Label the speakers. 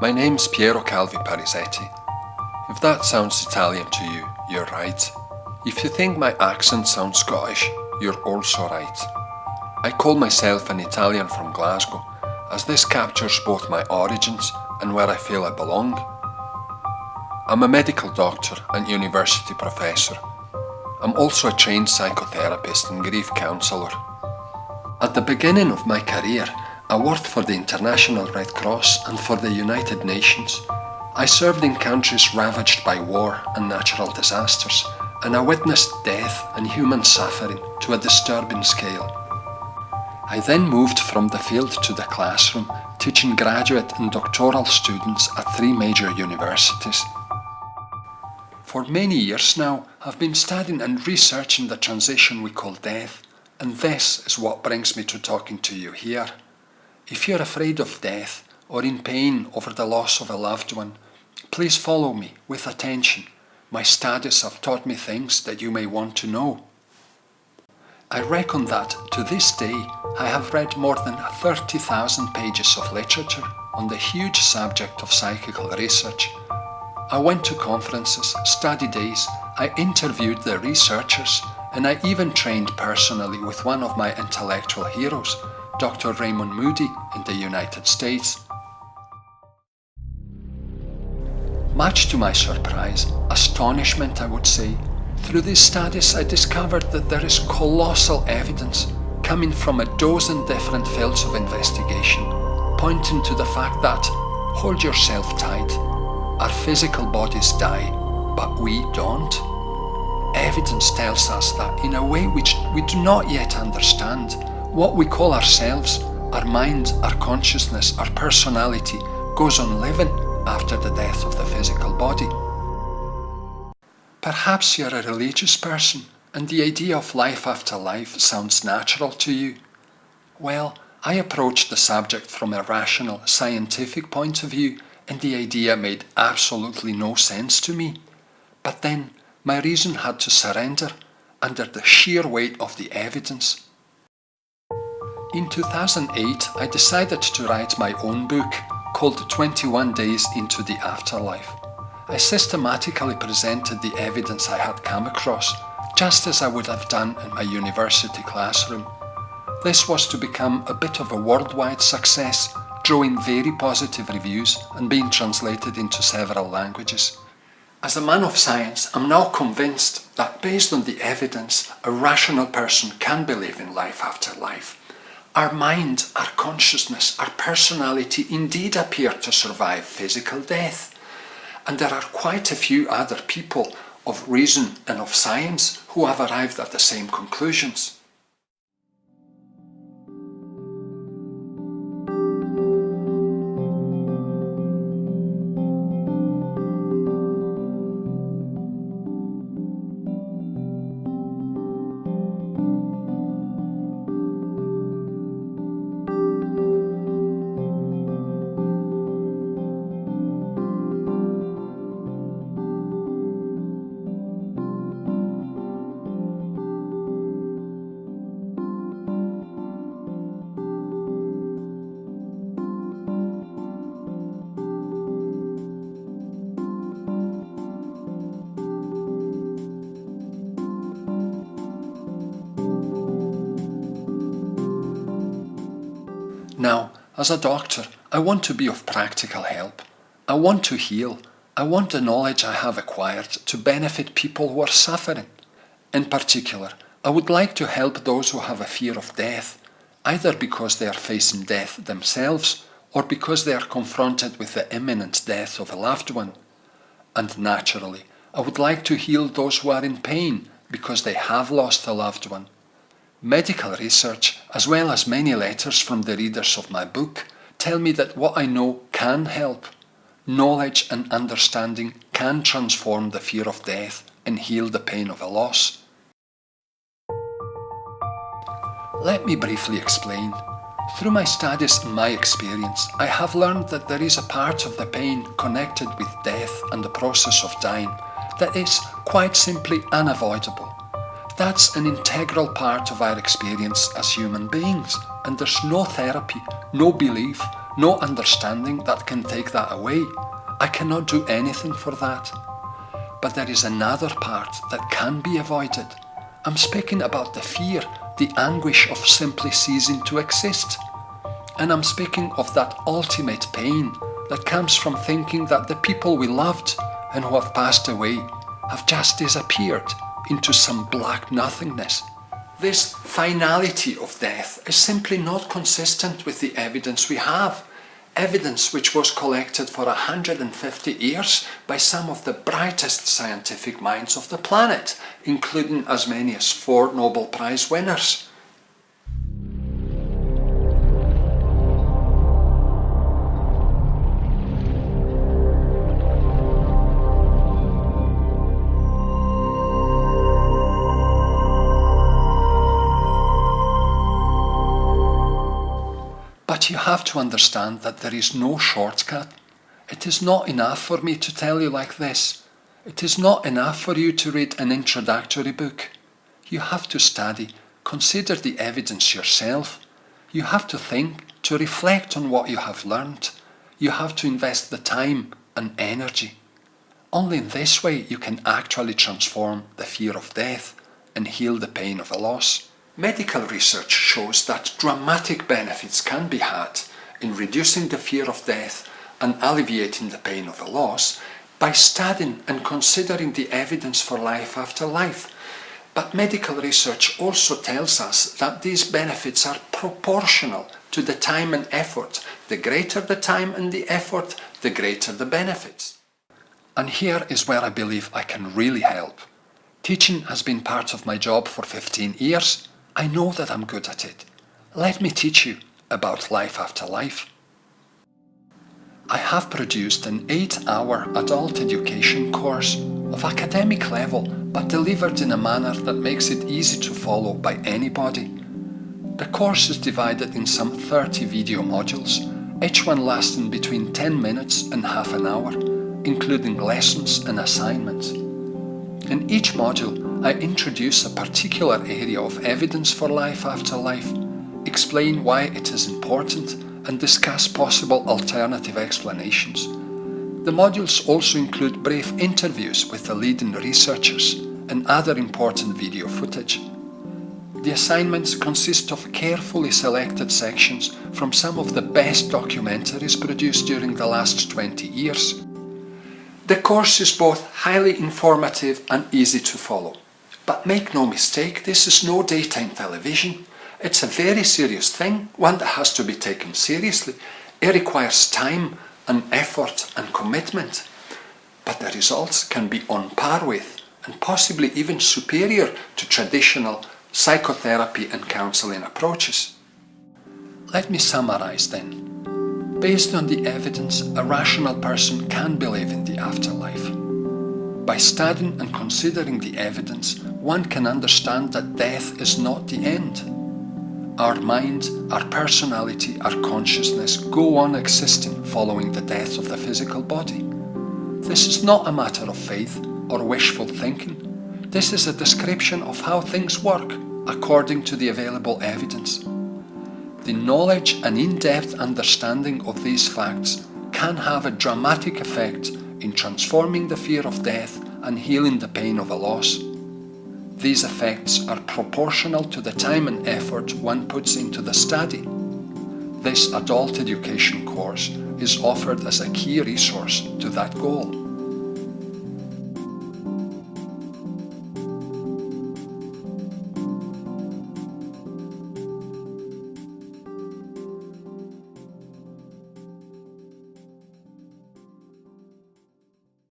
Speaker 1: My name's Calvi-Parisetti. If that sounds Italian to you, you're right. If you think my accent sounds Scottish, you're also right. I call myself an Italian from Glasgow, as this captures both my origins and where I feel I belong. I'm a medical doctor and university professor. I'm also a trained psychotherapist and grief counsellor. At the beginning of my career, I worked for the International Red Cross and for the United Nations. I served in countries ravaged by war and natural disasters, and I witnessed death and human suffering to a disturbing scale. I then moved from the field to the classroom, teaching graduate and doctoral students at 3 major universities. For many years now, I've been studying and researching the transition we call death, and this is what brings me to talking to you here. If you're afraid of death or in pain over the loss of a loved one, please follow me with attention. My studies have taught me things that you may want to know. I reckon that, to this day, I have read more than 30,000 pages of literature on the huge subject of psychical research. I went to conferences, study days, I interviewed the researchers, and I even trained personally with one of my intellectual heroes, Dr. Raymond Moody in the United States. Much to my surprise, astonishment I would say, through these studies I discovered that there is colossal evidence coming from a dozen different fields of investigation, pointing to the fact that, hold yourself tight, our physical bodies die, but we don't. Evidence tells us that in a way which we do not yet understand, what we call ourselves, our mind, our consciousness, our personality, goes on living after the death of the physical body. Perhaps you're a religious person and the idea of life after life sounds natural to you. Well, I approached the subject from a rational, scientific point of view, and the idea made absolutely no sense to me. But then my reason had to surrender under the sheer weight of the evidence. In 2008, I decided to write my own book called 21 Days into the Afterlife. I systematically presented the evidence I had come across, just as I would have done in my university classroom. This was to become a bit of a worldwide success, drawing very positive reviews and being translated into several languages. As a man of science, I'm now convinced that based on the evidence, a rational person can believe in life after life. Our mind, our consciousness, our personality indeed appear to survive physical death. And there are quite a few other people of reason and of science who have arrived at the same conclusions. Now, as a doctor, I want to be of practical help. I want to heal. I want the knowledge I have acquired to benefit people who are suffering. In particular, I would like to help those who have a fear of death, either because they are facing death themselves or because they are confronted with the imminent death of a loved one. And naturally, I would like to heal those who are in pain because they have lost a loved one. Medical research, as well as many letters from the readers of my book, tell me that what I know can help. Knowledge and understanding can transform the fear of death and heal the pain of a loss. Let me briefly explain. Through my studies and my experience, I have learned that there is a part of the pain connected with death and the process of dying that is quite simply unavoidable. That's an integral part of our experience as human beings, and there's no therapy, no belief, no understanding that can take that away. I cannot do anything for that. But there is another part that can be avoided. I'm speaking about the fear, the anguish of simply ceasing to exist. And I'm speaking of that ultimate pain that comes from thinking that the people we loved and who have passed away have just disappeared into some black nothingness. This finality of death is simply not consistent with the evidence we have. Evidence which was collected for 150 years by some of the brightest scientific minds of the planet, including as many as 4 Nobel Prize winners. But you have to understand that there is no shortcut. It is not enough for me to tell you like this. It is not enough for you to read an introductory book. You have to study, consider the evidence yourself. You have to think, to reflect on what you have learned. You have to invest the time and energy. Only in this way you can actually transform the fear of death and heal the pain of a loss. Medical research shows that dramatic benefits can be had in reducing the fear of death and alleviating the pain of a loss by studying and considering the evidence for life after life. But medical research also tells us that these benefits are proportional to the time and effort. The greater the time and the effort, the greater the benefits. And here is where I believe I can really help. Teaching has been part of my job for 15 years. I know that I'm good at it. Let me teach you about life after life. I have produced an 8-hour adult education course of academic level, but delivered in a manner that makes it easy to follow by anybody. The course is divided in some 30 video modules, each one lasting between 10 minutes and half an hour, including lessons and assignments. In each module, I introduce a particular area of evidence for life after life, explain why it is important, and discuss possible alternative explanations. The modules also include brief interviews with the leading researchers and other important video footage. The assignments consist of carefully selected sections from some of the best documentaries produced during the last 20 years. The course is both highly informative and easy to follow. But make no mistake, this is no daytime television. It's a very serious thing, one that has to be taken seriously. It requires time and effort and commitment. But the results can be on par with, and possibly even superior to traditional psychotherapy and counseling approaches. Let me summarize then. Based on the evidence, a rational person can believe in the afterlife. By studying and considering the evidence, one can understand that death is not the end. Our mind, our personality, our consciousness go on existing following the death of the physical body. This is not a matter of faith or wishful thinking. This is a description of how things work according to the available evidence. The knowledge and in-depth understanding of these facts can have a dramatic effect in transforming the fear of death and healing the pain of a loss. These effects are proportional to the time and effort one puts into the study. This adult education course is offered as a key resource to that goal.